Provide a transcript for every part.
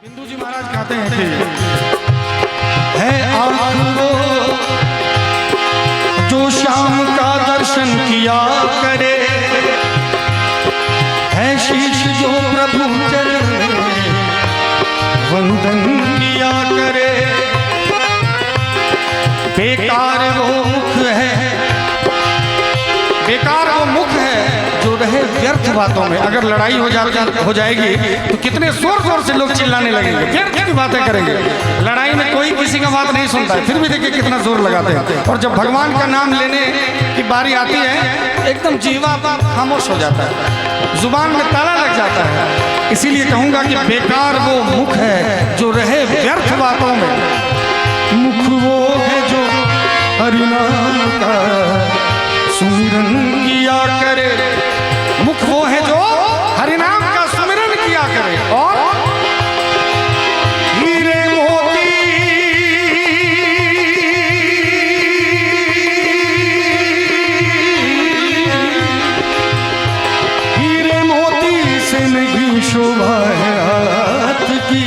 हिंदू जी महाराज कहते हैं कि है आँख वो जो श्याम का दर्शन किया करे, है शीश जो प्रभु चरण में वंदन किया करे। बेकार वो मुख है, बेकार वो मुख है जो रहे व्यर्थ बातों में। अगर लड़ाई हो जाएगी तो कितने जोर जोर से लोग चिल्लाने लगेंगे, व्यर्थ की बातें करेंगे। लड़ाई में कोई किसी का बात नहीं सुनता है, फिर भी देखिए कितना जोर लगाते हैं। और जब भगवान का नाम लेने की बारी आती है एकदम जीवा खामोश हो जाता है, जुबान में ताला लग जाता है। इसीलिए कहूंगा कि बेकार वो मुख है जो रहे व्यर्थ बातों में। मुख वो है जो हरिनाम का सुमिरन किया करे, मुख वो है जो हरिनाम का सुमिरन किया करे। और हीरे मोती हीरे मोती से नहीं शोभा है हाथ की,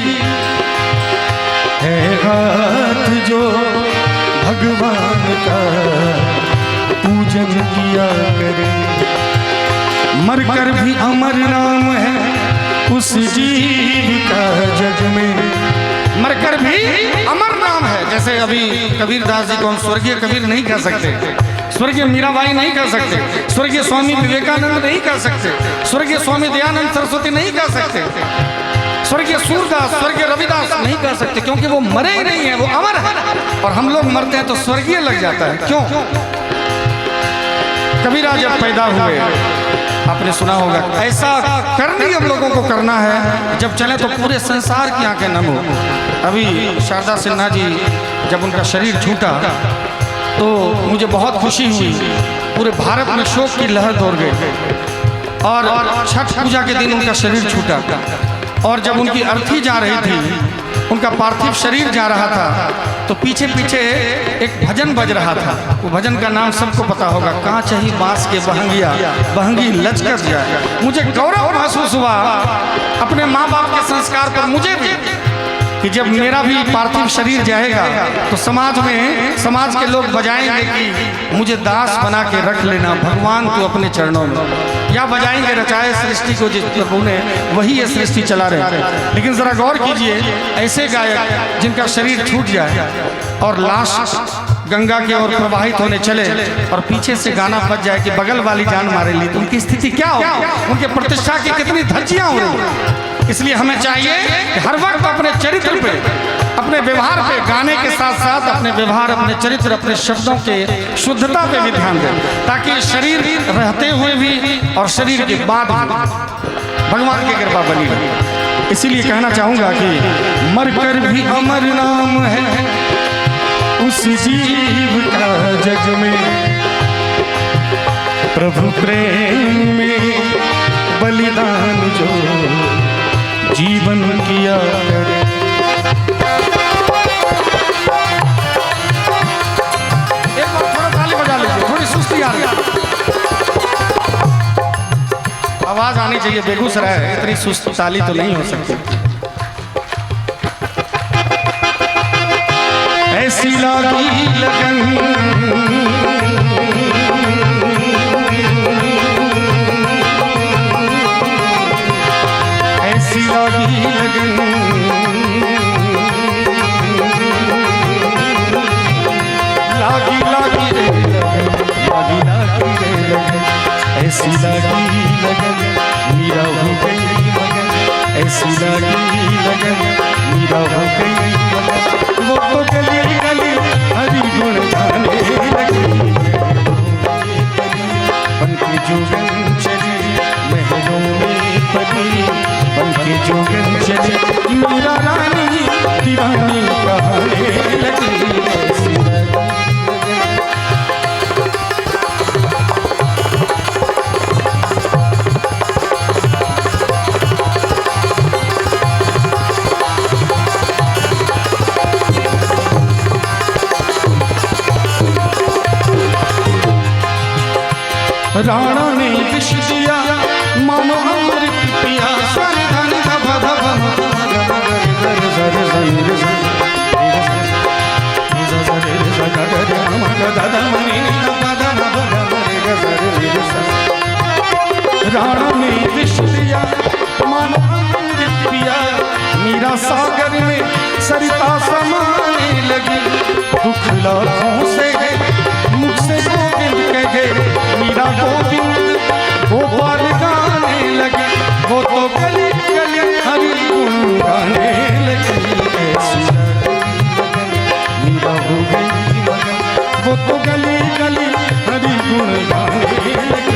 है हाथ जो भगवान का पूजन किया करे। मरकर भी अमर नाम है उस जीव का जग में, मरकर भी अमर नाम है। जैसे अभी कबीरदास जी को हम स्वर्गीय कबीर नहीं कह सकते, स्वर्गीय मीराबाई नहीं कह सकते, स्वर्गीय स्वामी विवेकानंद नहीं कह सकते, स्वर्गीय स्वामी दयानंद सरस्वती नहीं कह सकते, स्वर्गीय सूरदास, स्वर्गीय रविदास नहीं कह सकते, क्योंकि वो मरे ही नहीं है, वो अमर है। और हम लोग मरते हैं तो स्वर्गीय लग जाता है। क्यों? कबीरा जब पैदा हुए आपने सुना होगा, ऐसा करनी हम लोगों को करना है जब चले तो पूरे संसार की आंखें नम हो। अभी शारदा सिन्हा जी जब उनका शरीर छूटा तो मुझे बहुत खुशी हुई, पूरे भारत में शोक की लहर दौड़ गई। और छठ पूजा के दिन उनका शरीर छूटा और जब उनकी अर्थी जा रही थी, उनका पार्थिव शरीर जा रहा था, तो पीछे पीछे एक भजन बज रहा था। वो भजन का नाम सबको पता होगा, कहाँ चाहिए बांस के बहंगिया बहंगी लचकत जाए। मुझे गौरव महसूस हुआ अपने माँ बाप के संस्कार पर, मुझे भी, कि जब मेरा भी पार्थिव शरीर जाएगा तो समाज में समाज के लोग बजाएंगे कि मुझे दास बना के रख लेना भगवान को अपने चरणों में, या बजाएंगे रचाए सृष्टि को जिस प्रभु ने वही ये सृष्टि चला रहे। लेकिन जरा गौर कीजिए, ऐसे गायक जिनका शरीर छूट जाए और लाश गंगा की ओर प्रवाहित होने चले और पीछे से गाना बज जाए कि बगल वाली जान मारे ली, तो उनकी स्थिति क्या होगी? उनके प्रतिष्ठा की कितनी धज्जियां हो रही। इसलिए हमें चाहिए कि हर वक्त अपने चरित्र पे, अपने व्यवहार पे, गाने के साथ साथ अपने व्यवहार, अपने चरित्र, अपने शब्दों के शुद्धता पे भी ध्यान दें, ताकि शरीर रहते हुए भी और शरीर के बाद भगवान की कृपा बनी रहे। इसीलिए कहना चाहूंगा कि मरकर भी अमर नाम है उस जीव का जग में, प्रभु प्रेम में बलिदान जो जीवन किया करे। एक बार थोड़ा ताली बजा लीजिए, थोड़ी सुस्ती आ रही है, आवाज आनी चाहिए। बेगूसराय है, इतनी सुस्ती ताली तो नहीं हो सकती। ऐसी लागी लगन ऐसी लागी लगन लागी लागी रे लगन, लागी लागी रे लगन, ऐसी लागी लगन मीरा हो गई मगन, ऐसी लागी लगन मीरा हो गई मगन। वो तो गली गली हरि गुण गाने लगी, बन के जोगन चली महलों में पली, बन के जोगन चली मीरा रानी दीवानी कहाने लगी। मीरा सागर में सरिता समाने लगी, दुख लाखों से मुख से गोविंद कहे, मीरा गोविंद गोपाल गाने लगी, वो तो गली गली हरि गुण गाने लगी। मीरा हो गई मगन, वो तो गली गली हरि गुण गाने लगी।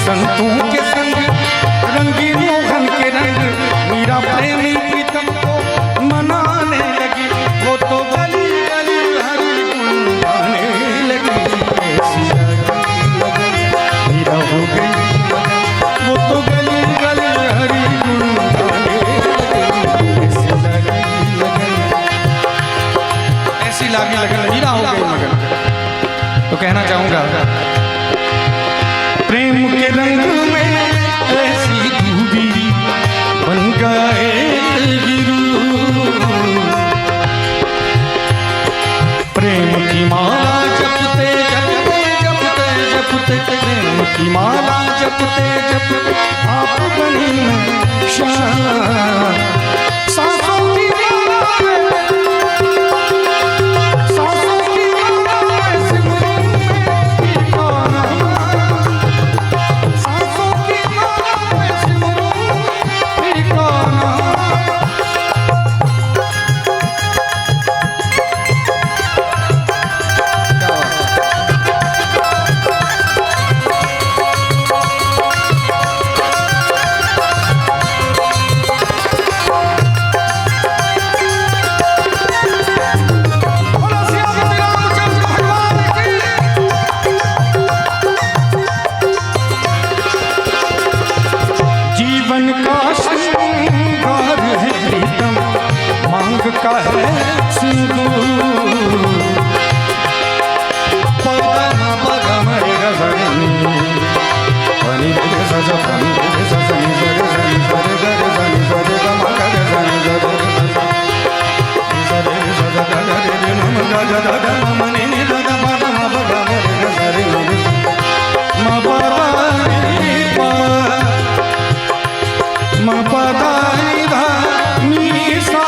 संतों के संग रंगी मोहन के रंग, मीरा प्रेमी प्रीतम को मनाने लगी, वो तो गली गली हरि गुण गाने लगी। मीरा हो गई वो तो गली गली हरि गुण गाने लगी। ऐसी लागी लगन मीरा हो गई मगन। तो कहना चाहूंगा प्रेम के रंग में ऐसी डूबी बन गए गिरू, प्रेम की माला जपते जपते जपते जपते, प्रेम की माला जपते जपते आप बनी शान। सांसों की माला में, सांसों की माला में सिमरन में ठिकाना, का है सिंदूर, पदम पदम रजनी पनी रे सजा पनी रे सजनी सरे सनी सरे गरे सनी सरे गम गरे सनी सरे सरे सजा गरे रे नम गज गज मनी नि गज पदम पदम रे सरे म पदा नि प म पदा नि धा नि सा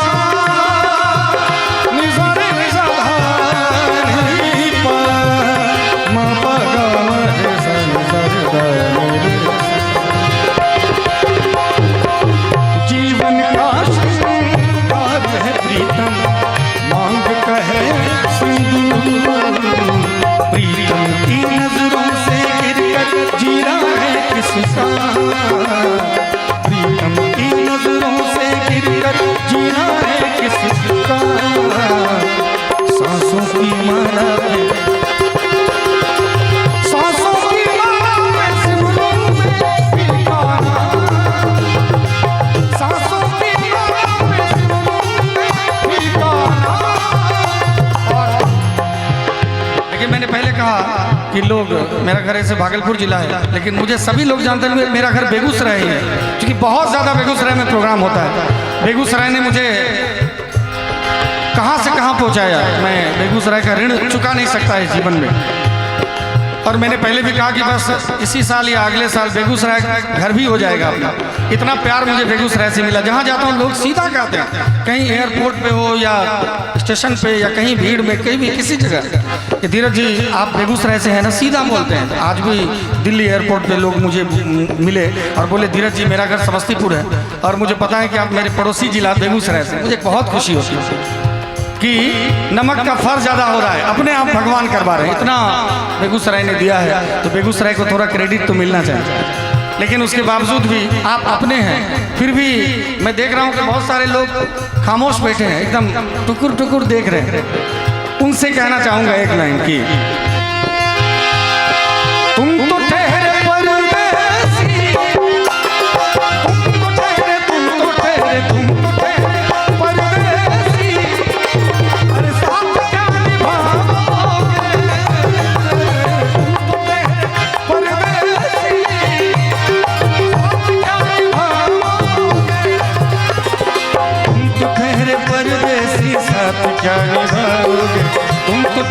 जीवन का श्रृंगार है प्रीतम मांग कहे सिंदूर, प्रीतम की नजरों से गिरकर जीना है किसका, प्रीतम की नजरों से गिरकर जीना है किसका। सांसों की माला पे, सांसों की माला पे सिमरन में ठिकाना, सांसों की माला पे सिमरन में ठिकाना। लेकिन मैंने पहले कहा कि लोग, मेरा घर ऐसे भागलपुर जिला है, लेकिन मुझे सभी लोग जानते हैं मेरा घर बेगूसराय ही है, क्योंकि बहुत ज़्यादा बेगूसराय में प्रोग्राम होता है। बेगूसराय ने मुझे कहाँ से कहाँ पहुँचाया, मैं बेगूसराय का ऋण चुका नहीं सकता इस जीवन में। और मैंने पहले भी कहा कि बस इसी साल या अगले साल बेगूसराय घर भी हो जाएगा अपना। इतना प्यार मुझे बेगूसराय से मिला, जहाँ जाता हूँ लोग सीधा कहते हैं, कहीं एयरपोर्ट पे हो या स्टेशन पे या कहीं भीड़ में, कहीं भी किसी जगह, कि धीरज जी आप बेगूसराय से हैं ना, सीधा बोलते हैं। आज भी दिल्ली एयरपोर्ट पे लोग मुझे मिले और बोले धीरज जी मेरा घर समस्तीपुर है और मुझे पता है कि आप मेरे पड़ोसी जिला बेगूसराय से। मुझे बहुत खुशी होती है कि नमक का फर्क ज़्यादा हो रहा है, अपने आप भगवान करवा रहे हैं। इतना बेगूसराय ने दिया है तो बेगूसराय को थोड़ा क्रेडिट तो मिलना चाहिए। लेकिन उसके बावजूद भी आप अपने हैं, फिर भी मैं देख रहा हूँ कि बहुत सारे लोग खामोश बैठे हैं, एकदम टुकुर टुकुर देख रहे हैं। उनसे कहना चाहूँगा एक लाइन की, तुम तो ठहरे परदेसी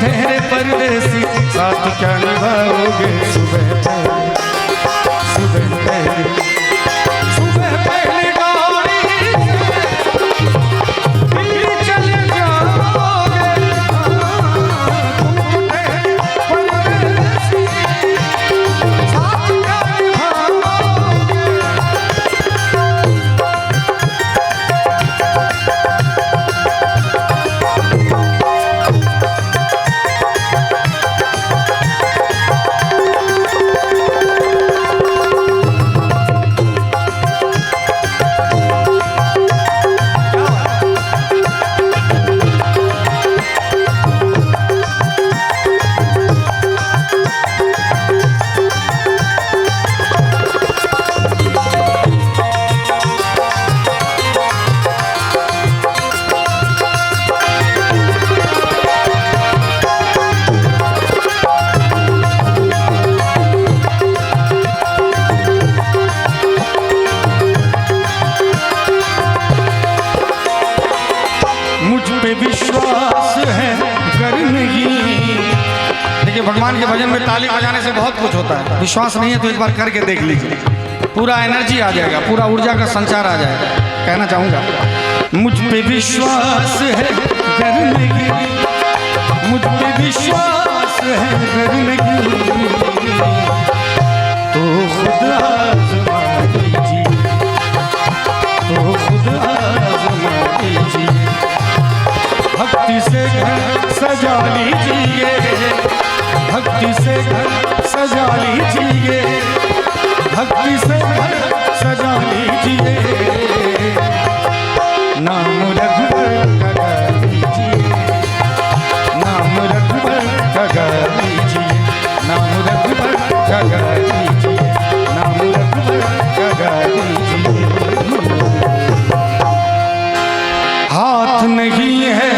ठहरे परदेसी साथ क्या निभाओगे सुबह पहले सुबह पहले गाड़ी दिल्ली चले जाओगे तुम ठहरे परदेसी साथ क्या निभाओगे। विश्वास है करने की। देखिए भगवान के भजन में ताली बजाने से बहुत कुछ होता है, विश्वास नहीं है तो एक बार करके देख लीजिए, पूरा एनर्जी आ जाएगा, पूरा ऊर्जा का संचार आ जाएगा। कहना चाहूँगा मुझ पे विश्वास है करने की, मुझ पे विश्वास है करने की, तो खुद आज़मा कीजिए, तो खुद आज़मा कीजिए। भक्ति से घर सजा लीजिए, भक्ति से घर सजा लीजिए, भक्ति से घर सजा लीजिए। नाम रघुवर का गा लीजिए, नाम रघुवर का गा लीजिए, नाम रघुवर का गा लीजिए, नाम रघुवर का गा लीजिए। हाथ नहीं है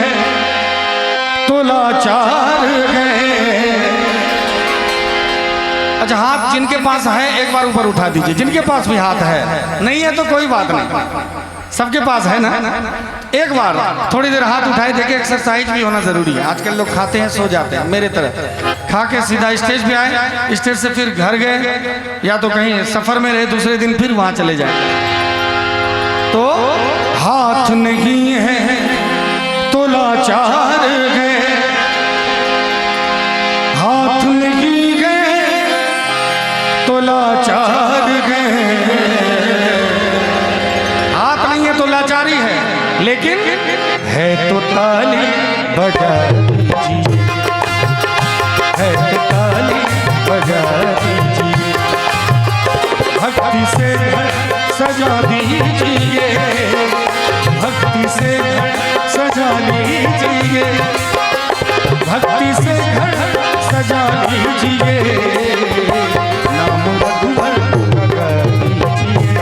तो लाचार है। अच्छा हाथ जिनके पास है एक बार ऊपर उठा दीजिए, जिनके पास भी हाथ है, नहीं है तो कोई बात नहीं, सबके पास है ना। एक बार थोड़ी देर हाथ उठाए, देखिए एक्सरसाइज भी होना जरूरी है। आजकल लोग खाते हैं सो जाते हैं, मेरे तरह खा के सीधा स्टेज पे आए, स्टेज से फिर घर गए या तो कहीं सफर में रहे, दूसरे दिन फिर वहां चले जाए। तो हाथ नहीं है तो लाचार है, हाथ नहीं है तो लाचार है। हाथ नहीं है तो लाचारी है, लेकिन है तो ताली बजा दीजिए, है तो ताली बजा दीजिए। भक्ति से सजा दीजिए, भक्ति से सजा लीजिए, भक्ति से घर सजा लीजिए। नाम रघुवर का गा लीजिए,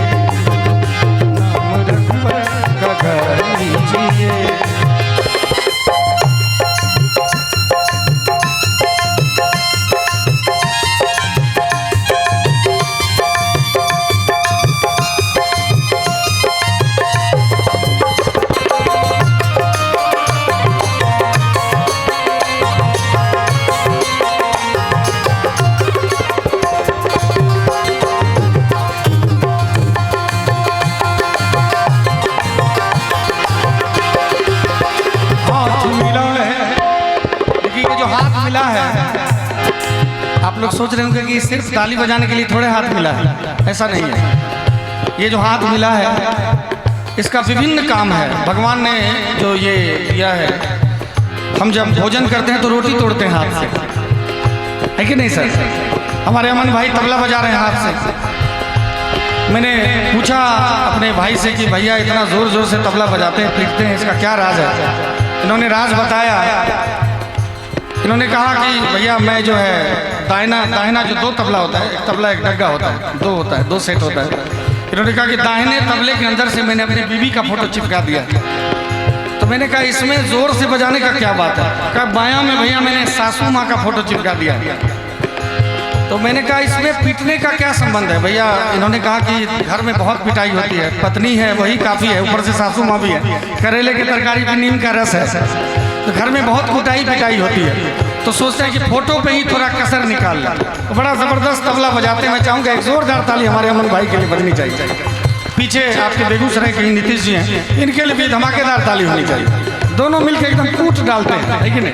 नाम रघुवर का गा लीजिए। आप लोग सोच रहे होंगे कि सिर्फ ताली बजाने के लिए थोड़े हाथ मिला है, ऐसा नहीं है। ये जो हाथ मिला है इसका विभिन्न काम है। भगवान ने जो ये दिया है, हम जब भोजन करते हैं तो रोटी तोड़ते हैं हाथ से, है कि नहीं सर? हमारे अमन भाई तबला बजा रहे हैं हाथ से। मैंने पूछा अपने भाई से कि भैया इतना जोर जोर से तबला बजाते हैं, पीटते हैं, इसका क्या राज है? इन्होंने राज बताया। इन्होंने कहा कि भैया मैं जो है दाहिना जो दो तबला होता है, एक तबला एक डग्गा होता है, दो होता है, दो सेट होता है। इन्होंने कहा कि दाहिने तबले के अंदर से मैंने अपनी बीवी का फोटो चिपका दिया। तो मैंने कहा इसमें जोर से बजाने का क्या बात है? कहा बायां में भैया मैंने सासू माँ का फोटो चिपका दिया। तो मैंने कहा इसमें पीटने का क्या संबंध है भैया? इन्होंने कहा कि घर में बहुत पिटाई होती है, पत्नी है वही काफ़ी है, ऊपर से सासू माँ भी है, करेले की तरकारी पे नीम का रस है, तो घर में बहुत कुटाई पिटाई होती है। तो सोचते हैं कि फोटो पे ही थोड़ा कसर निकाल लें। तो बड़ा ज़बरदस्त तबला बजाते हैं। मैं चाहूँगा एक जोरदार ताली हमारे अमन भाई के लिए बजनी चाहिए। पीछे आपके बेगूसराय के नीतीश जी हैं, इनके लिए भी धमाकेदार ताली होनी चाहिए। दोनों मिलकर एकदम कूट डालते हैं, है कि नहीं?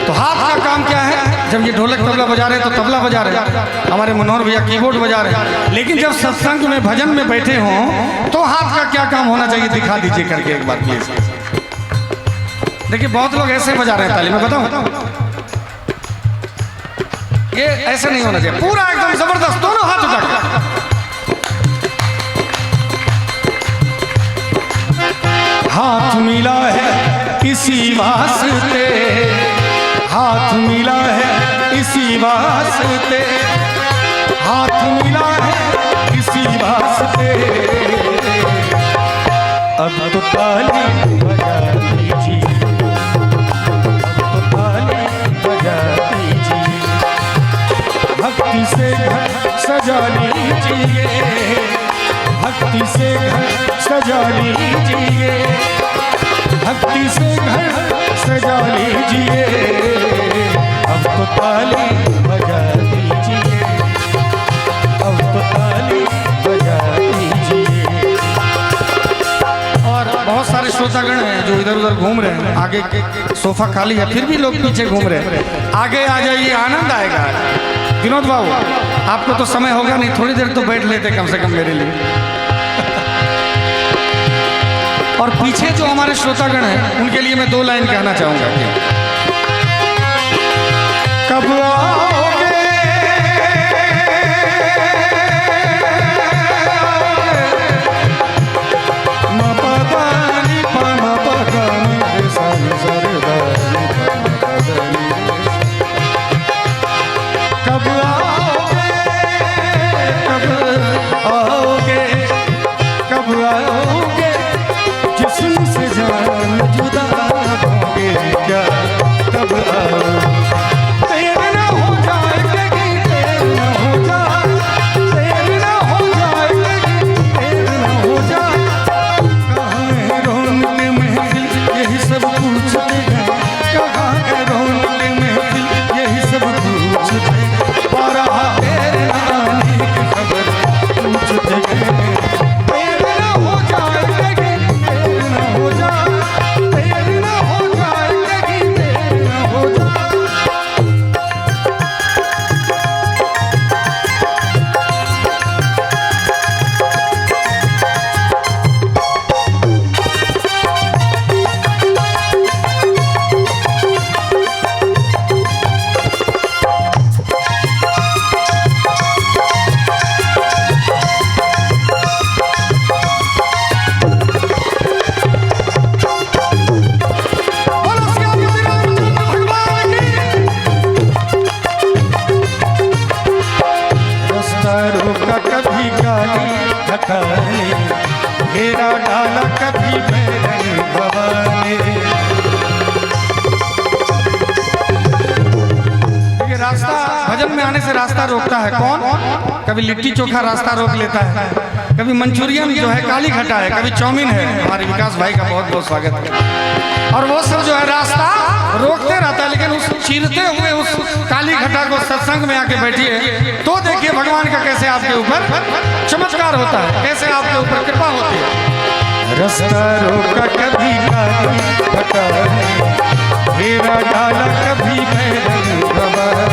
तो हाथ का काम क्या है? जब ये ढोलक तबला बजा रहे हैं तो तबला बजा रहे हैं, हमारे मनोहर भैया कीबोर्ड बजा रहे हैं। लेकिन जब सत्संग में भजन में बैठे हों तो हाथ का क्या काम होना चाहिए, दिखा दीजिए करके एक बार प्लीज। देखिए बहुत लोग ऐसे बजा रहे हैं ताली, मैं बताऊं ये ऐसे नहीं होना चाहिए, पूरा एकदम जबरदस्त दोनों हाथ उठा के। हाथ मिला है इसी वास्ते, हाथ मिला है इसी वास्ते, हाथ मिला है इसी वास्ते। अब तो ताली बजा दीजिए, अब तो ताली बजा दीजिए, भक्ति से घर सजा लीजिए, भक्ति से घर सजा लीजिए, भक्ति से घर सजा लीजिए। अब तो ताली बजा दीजिए, अब तो ताली बजा दीजिए। और बहुत सारे श्रोतागण हैं जो इधर उधर घूम रहे हैं, आगे सोफा खाली है फिर भी लोग पीछे घूम रहे हैं। आगे आ जाइए, आनंद आएगा। विनोद बाबू आपको तो समय होगा नहीं, थोड़ी देर तो बैठ लेते कम से कम मेरे लिए। और पीछे जो हमारे श्रोतागण हैं उनके लिए मैं 2 लाइन कहना चाहूंगा कि कब आओगे, न पता नहीं पाना पता मेरे सरदारी, कब आओगे, कब आओगे, कब आओगे, जिस्म से जान जुदा होगे क्या, कब आओगे। देर न हो जाएगी, देर न हो जाए, देर न हो जाएगी, देर न हो जाए। कहाँ है रौनक महफिल यही सब पूछते हैं, कहाँ है रौनक महफिल यही सब पूछते हैं। पारा तेरे आने की खबर पूछते हैं। देर न हो जाएगी, देर न हो जाए, देर न हो जाएगी, देर न हो जाए। कभी गाली धकाने, घेरा डाला कभी बैरन भवाने। ये रास्ता भजन में आने से रास्ता रोकता है कौन? कभी लिट्टी चोखा रास्ता रोक लेता है, कभी मंचूरियन जो है काली घटा है, कभी चाउमीन है। हमारे विकास भाई का बहुत बहुत स्वागत है। और वो सब जो है रास्ता रोकते रहता है, लेकिन उस चीरते हुए उस काली घटा को सत्संग में आके बैठिए तो देखिए भगवान का कैसे आपके ऊपर चमत्कार होता है, कैसे आपके ऊपर कृपा होती है। रास्ता रोका कभी काली घटा, घेरा डाला कभी बैरन भवाने।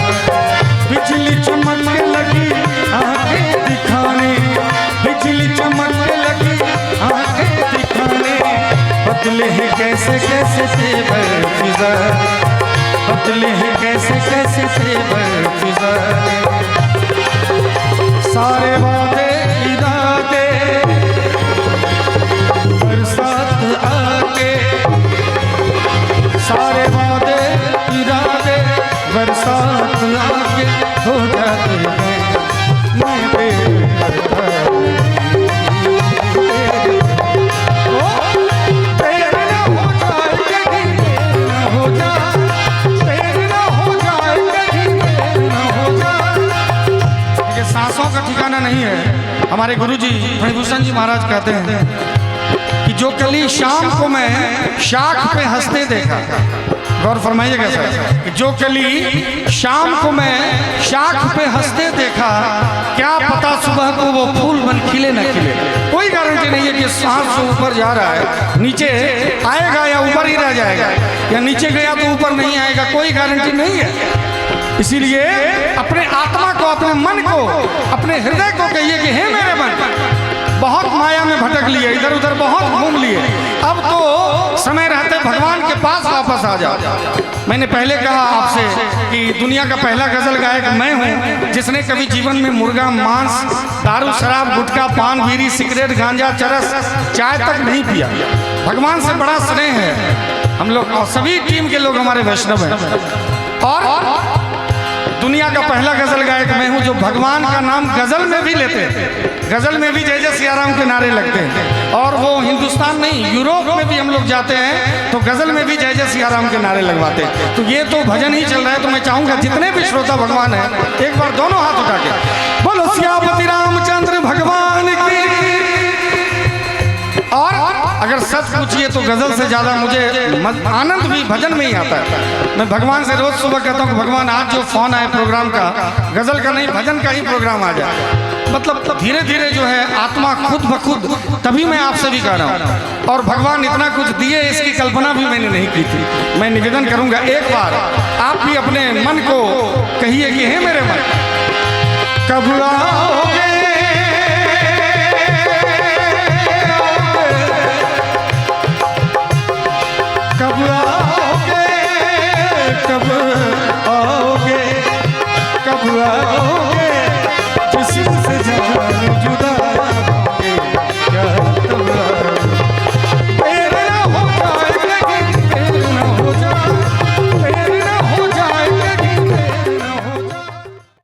बिजली चमकने लगी आंखें दिखाने, बिजली चमकने लगी आंखें दिखाने। बदले हैं कैसे कैसे तेवर फिजा, बदले हैं कैसे कैसे तेवर फिजा। सारे वादे इरादे बरसात आके, सारे वादे इरादे बरसात आके हो जाते हैं। मैं बेकरता सांसों का ठिकाना नहीं है। हमारे गुरुजी फणिभूषण जी महाराज कहते हैं कि जो कली शाम को मैं शाख पे हंसते देखा, गौर फरमाइएगा सर, कि जो कली शाम को मैं शाख पे हंसते देखा, क्या पता सुबह को वो फूल बन खिले न खिले। कोई गारंटी नहीं है कि सांस से ऊपर जा रहा है, नीचे आएगा या ऊपर ही रह जाएगा, या नीचे गया तो ऊपर नहीं आएगा, कोई गारंटी नहीं है। इसीलिए अपने आत्मा को, अपने मन को, अपने हृदय को कहिए कि हे मेरे मन, बहुत माया में भटक लिए, इधर उधर बहुत घूम लिए, अब तो समय रहते भगवान के पास वापस आ जाओ। मैंने पहले कहा आपसे कि दुनिया का पहला गजल गायक मैं हूँ जिसने कभी जीवन में मुर्गा, मांस, दारू, शराब, गुटखा, पान, बीड़ी, सिगरेट, गांजा, चरस, चाय तक नहीं पिया। भगवान से बड़ा स्नेह है हम लोग, और सभी टीम के लोग हमारे वैष्णव हैं। और दुनिया का पहला गजल गायक मैं हूँ जो भगवान का नाम गजल में भी लेते हैं। गजल में भी जय जय सियाराम के नारे लगते हैं, और वो हिंदुस्तान नहीं, यूरोप में भी हम लोग जाते हैं तो गजल में भी जय जय सियाराम के नारे लगवाते हैं। तो ये तो भजन ही चल रहा है, तो मैं चाहूंगा जितने भी श्रोता भगवान हैं एक बार दोनों हाथ उठा के बोलो सियापति रामचंद्र भगवान की। और अगर सच पूछिए तो गजल से ज्यादा मुझे आनंद भी भजन में ही आता है। मैं भगवान से रोज सुबह कहता हूँ कि भगवान आज जो फोन आए प्रोग्राम का, गजल का नहीं भजन का ही प्रोग्राम आ जाए। मतलब धीरे धीरे जो है आत्मा खुद ब खुद, तभी मैं आपसे भी कह रहा हूँ, और भगवान इतना कुछ दिए इसकी कल्पना भी मैंने नहीं की थी। मैं निवेदन करूंगा एक बार आप भी अपने मन को कहिए कि हे मेरे मन, कब आओ